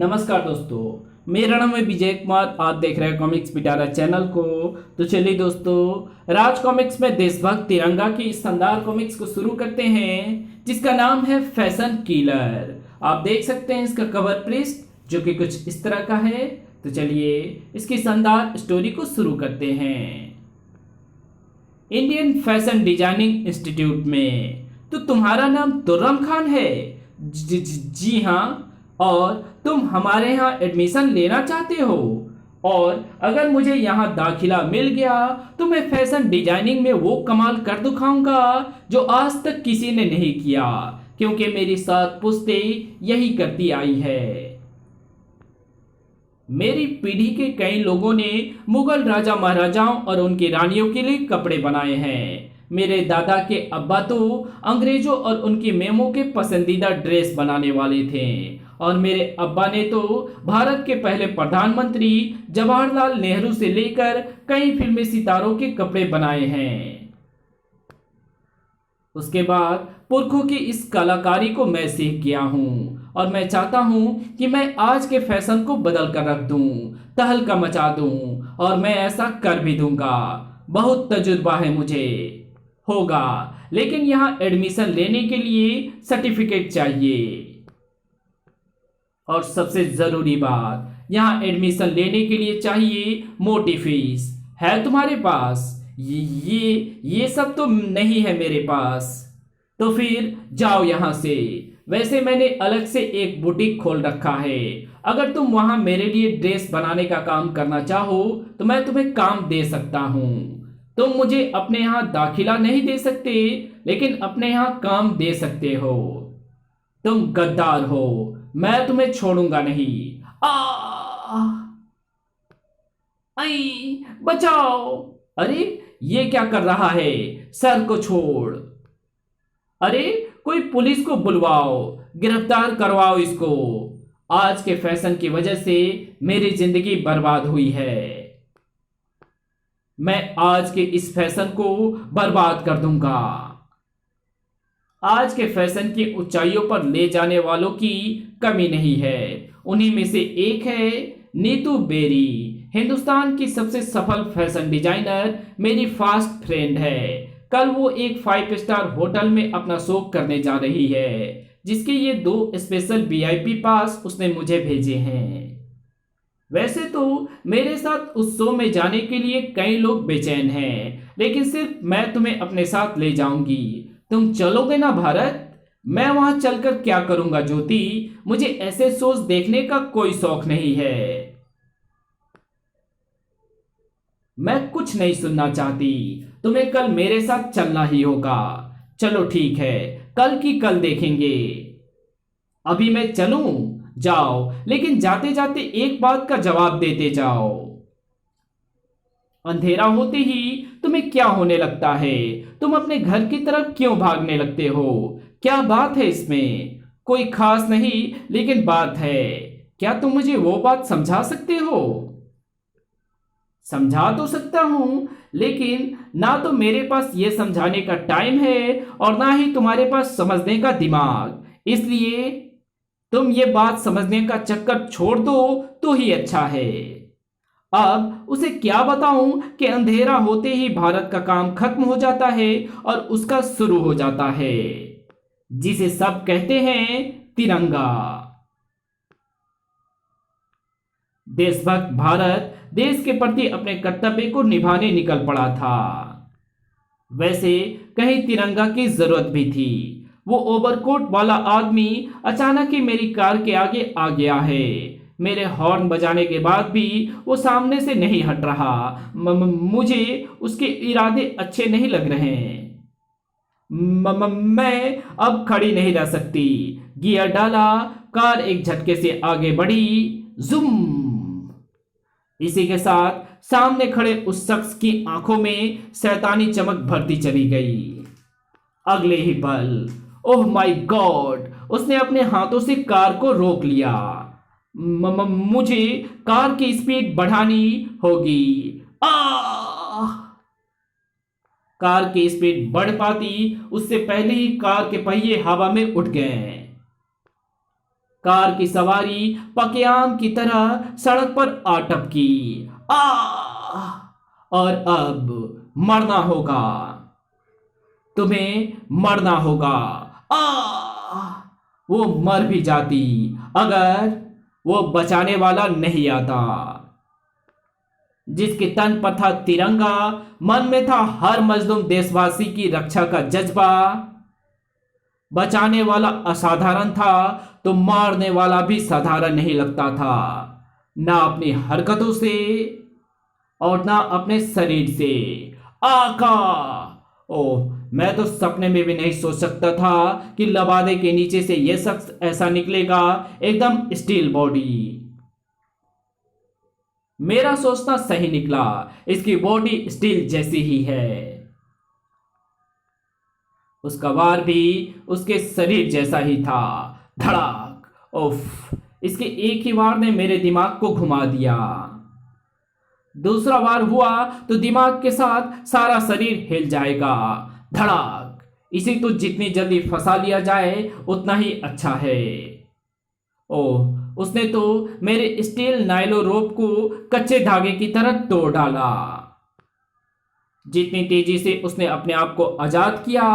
नमस्कार दोस्तों, मेरा नाम है विजय कुमार। आप देख रहे हैं कॉमिक्स पिटारा चैनल को। तो चलिए दोस्तों, राज कॉमिक्स में देशभक्त तिरंगा की इस शानदार कॉमिक्स को शुरू करते हैं, जिसका नाम है फैशन किलर। आप देख सकते हैं इसका कवर पृष्ठ जो कि कुछ इस तरह का है। तो चलिए इसकी शानदार स्टोरी को शुरू करते हैं। इंडियन फैशन डिजाइनिंग इंस्टीट्यूट में तो तुम्हारा नाम तुर्रम खान है? जी हाँ, और तुम हमारे यहाँ एडमिशन लेना चाहते हो। और अगर मुझे यहाँ दाखिला मिल गया तो मैं फैशन डिजाइनिंग में वो कमाल कर दिखाऊंगा जो आज तक किसी ने नहीं किया, क्योंकि मेरी 7 पुश्तें यही करती आई है। मेरी पीढ़ी के कई लोगों ने मुगल राजा महाराजाओं और उनकी रानियों के लिए कपड़े बनाए हैं। मेरे दादा के अब्बा तो अंग्रेजों और उनकी मेमों के पसंदीदा ड्रेस बनाने वाले थे, और मेरे अब्बा ने तो भारत के पहले प्रधानमंत्री जवाहरलाल नेहरू से लेकर कई फिल्मी सितारों के कपड़े बनाए हैं। उसके बाद पुरखों की इस कलाकारी को मैं सीख गया हूँ, और मैं चाहता हूँ कि मैं आज के फैशन को बदल कर रख दूँ, तहलका मचा दूँ, और मैं ऐसा कर भी दूंगा। बहुत तजुर्बा है मुझे, होगा, लेकिन यहाँ एडमिशन लेने के लिए सर्टिफिकेट चाहिए। और सबसे जरूरी बात, यहाँ एडमिशन लेने के लिए चाहिए मोटी फीस। है तुम्हारे पास? ये सब तो नहीं है मेरे पास। तो फिर जाओ यहाँ से। वैसे मैंने अलग से एक बुटीक खोल रखा है। अगर तुम वहां मेरे लिए ड्रेस बनाने का काम करना चाहो तो मैं तुम्हें काम दे सकता हूँ। तुम मुझे अपने यहाँ दाखिला नहीं दे सकते, लेकिन अपने यहाँ काम दे सकते हो। तुम गद्दार हो, मैं तुम्हें छोड़ूंगा नहीं। आई, बचाओ! अरे ये क्या कर रहा है? सर को छोड़। अरे कोई पुलिस को बुलवाओ, गिरफ्तार करवाओ इसको। आज के फैशन की वजह से मेरी जिंदगी बर्बाद हुई है। मैं आज के इस फैशन को बर्बाद कर दूंगा। आज के फैशन की ऊंचाइयों पर ले जाने वालों की कमी नहीं है। उन्हीं में से एक है नीतू बेरी। हिंदुस्तान की सबसे सफल फैशन डिजाइनर मेरी फास्ट फ्रेंड है। कल वो एक 5 स्टार होटल में अपना शो करने जा रही है, जिसके ये 2 स्पेशल वीआईपी पास उसने मुझे भेजे हैं। वैसे तो मेरे साथ उस शो में जाने के लिए कई लोग बेचैन हैं, लेकिन सिर्फ मैं तुम्हें अपने साथ ले जाऊंगी। तुम चलोगे ना भारत? मैं वहां चलकर क्या करूंगा ज्योति? मुझे ऐसे शोज देखने का कोई शौक नहीं है। मैं कुछ नहीं सुनना चाहती। तुम्हें कल मेरे साथ चलना ही होगा। चलो ठीक है, कल की कल देखेंगे। अभी मैं चलूं? जाओ, लेकिन जाते जाते एक बात का जवाब देते जाओ। अंधेरा होते ही तुम्हें क्या होने लगता है? तुम अपने घर की तरफ क्यों भागने लगते हो? क्या बात है इसमें? कोई खास नहीं, लेकिन बात है। क्या तुम मुझे वो बात समझा सकते हो? समझा तो सकता हूं, लेकिन ना तो मेरे पास ये समझाने का टाइम है और ना ही तुम्हारे पास समझने का दिमाग। इसलिए तुम ये बात समझने का चक्कर छोड़ दो तो ही अच्छा है। अब उसे क्या बताऊं कि अंधेरा होते ही भारत का काम खत्म हो जाता है और उसका शुरू हो जाता है, जिसे सब कहते हैं तिरंगा। देशभक्त भारत देश के प्रति अपने कर्तव्य को निभाने निकल पड़ा था। वैसे कहीं तिरंगा की जरूरत भी थी। वो ओवरकोट वाला आदमी अचानक ही मेरी कार के आगे आ गया है। मेरे हॉर्न बजाने के बाद भी वो सामने से नहीं हट रहा। मुझे उसके इरादे अच्छे नहीं लग रहे हैं। मैं अब खड़ी नहीं रह सकती। गियर डाला, कार एक झटके से आगे बढ़ी। जुम! इसी के साथ सामने खड़े उस शख्स की आंखों में शैतानी चमक भरती चली गई। अगले ही पल, ओह माय गॉड, उसने अपने हाथों से कार को रोक लिया। मुझे कार की स्पीड बढ़ानी होगी। कार की स्पीड बढ़ पाती उससे पहले ही कार के पहिए हवा में उठ गए। कार की सवारी पकेआम की तरह सड़क पर आ टपकी। आ और अब मरना होगा, तुम्हें मरना होगा। आ वो मर भी जाती अगर वो बचाने वाला नहीं आता। जिसके तन पर था तिरंगा, मन में था हर मजलूम देशवासी की रक्षा का जज्बा। बचाने वाला असाधारण था तो मारने वाला भी साधारण नहीं लगता था, ना अपनी हरकतों से और ना अपने शरीर से। आका! ओह, मैं तो सपने में भी नहीं सोच सकता था कि लबादे के नीचे से यह शख्स ऐसा निकलेगा, एकदम स्टील बॉडी। मेरा सोचना सही निकला, इसकी बॉडी स्टील जैसी ही है। उसका वार भी उसके शरीर जैसा ही था। धड़ाक! उफ! इसके एक ही वार ने मेरे दिमाग को घुमा दिया। दूसरा वार हुआ तो दिमाग के साथ सारा शरीर हिल जाएगा। धड़ाक! इसे तो जितनी जल्दी फंसा लिया जाए उतना ही अच्छा है। ओह, उसने तो मेरे स्टील नाइलो रोप को कच्चे धागे की तरह तोड़ डाला। जितनी तेजी से उसने अपने आप को आजाद किया,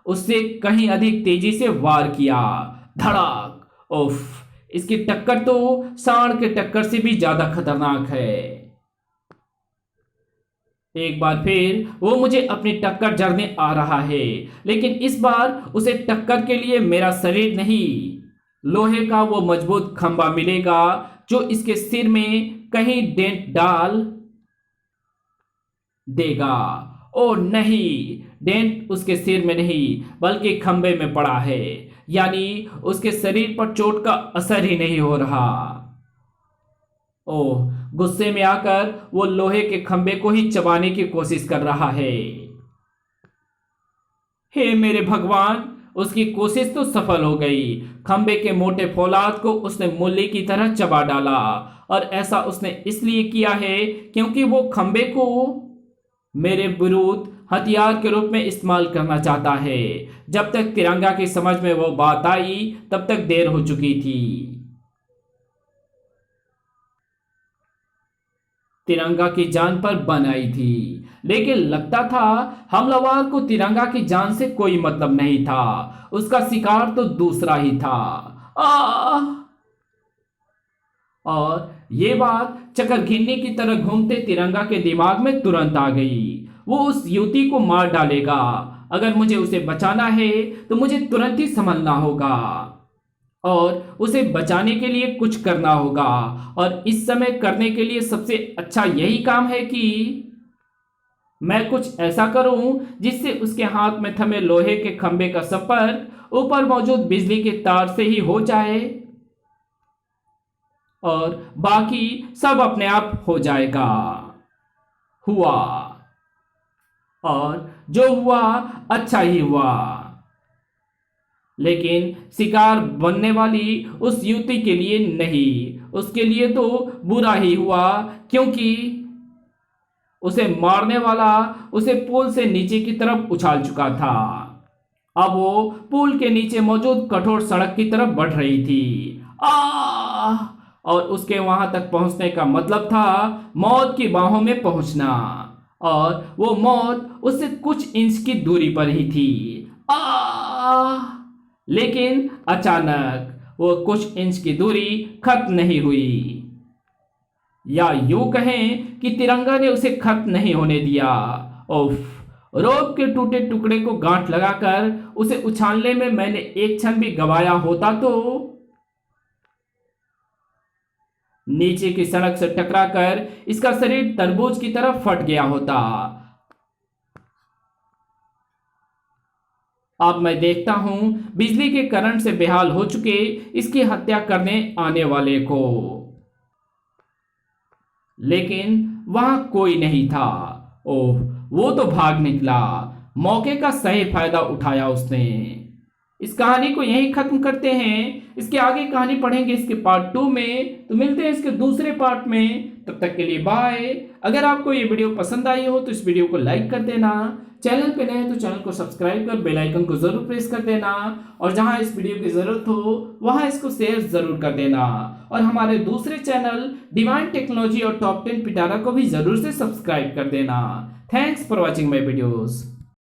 उससे कहीं अधिक तेजी से वार किया। धड़ाक! उफ! इसकी टक्कर तो सांड के टक्कर से भी ज्यादा खतरनाक है। एक बार फिर वो मुझे अपनी टक्कर जड़ने आ रहा है, लेकिन इस बार उसे टक्कर के लिए मेरा शरीर नहीं, लोहे का वो मजबूत खंभा मिलेगा जो इसके सिर में कहीं डेंट डाल देगा। ओ नहीं, डेंट उसके सिर में नहीं बल्कि खंभे में पड़ा है, यानी उसके शरीर पर चोट का असर ही नहीं हो रहा। ओह, गुस्से में आकर वो लोहे के खंभे को ही चबाने की कोशिश कर रहा है। हे मेरे भगवान, उसकी कोशिश तो सफल हो गई। खंभे के मोटे फौलाद को उसने मूली की तरह चबा डाला, और ऐसा उसने इसलिए किया है क्योंकि वो खंभे को मेरे विरुद्ध हथियार के रूप में इस्तेमाल करना चाहता है। जब तक तिरंगा की समझ में वो बात आई तब तक देर हो चुकी थी। तिरंगा की जान पर बन आई थी, लेकिन लगता था हमलावर को तिरंगा की जान से कोई मतलब नहीं था। उसका शिकार तो दूसरा ही था। और ये बात चकरघिन्नी की तरह घूमते तिरंगा के दिमाग में तुरंत आ गई। वो उस युवती को मार डालेगा। अगर मुझे उसे बचाना है तो मुझे तुरंत ही संभलना होगा और उसे बचाने के लिए कुछ करना होगा। और इस समय करने के लिए सबसे अच्छा यही काम है कि मैं कुछ ऐसा करूं जिससे उसके हाथ में थमे लोहे के खंभे का संपर्क ऊपर मौजूद बिजली के तार से ही हो जाए और बाकी सब अपने आप हो जाएगा। हुआ, और जो हुआ अच्छा ही हुआ। लेकिन शिकार बनने वाली उस युवती के लिए नहीं, उसके लिए तो बुरा ही हुआ, क्योंकि उसे मारने वाला उसे पुल से नीचे की तरफ उछाल चुका था। अब वो पुल के नीचे मौजूद कठोर सड़क की तरफ बढ़ रही थी। और उसके वहां तक पहुंचने का मतलब था मौत की बाहों में पहुंचना, और वो मौत उससे कुछ इंच की दूरी पर ही थी। लेकिन अचानक वो कुछ इंच की दूरी खत्म नहीं हुई, या यूं कहें कि तिरंगा ने उसे खत्म नहीं होने दिया। उफ! रोप के टूटे टुकड़े को गांठ लगाकर उसे उछालने में मैंने एक क्षण भी गवाया होता तो नीचे की सड़क से टकराकर इसका शरीर तरबूज की तरह फट गया होता। अब मैं देखता हूं बिजली के करंट से बेहाल हो चुके इसकी हत्या करने आने वाले को, लेकिन वहां कोई नहीं था। ओह, वो तो भाग निकला। मौके का सही फायदा उठाया उसने। इस कहानी को यहीं खत्म करते हैं। इसके आगे कहानी पढ़ेंगे इसके पार्ट 2 में। तो मिलते हैं इसके दूसरे पार्ट में, तब तक के लिए बाय। अगर आपको ये वीडियो पसंद आई हो तो इस वीडियो को लाइक कर देना, चैनल पे नए हैं तो चैनल को सब्सक्राइब कर बेल आइकन को जरूर प्रेस कर देना, और जहां इस वीडियो की जरूरत हो वहां इसको शेयर जरूर कर देना, और हमारे दूसरे चैनल डिवाइन टेक्नोलॉजी और टॉप 10 पिटारा को भी जरूर से सब्सक्राइब कर देना। Thanks for watching my videos.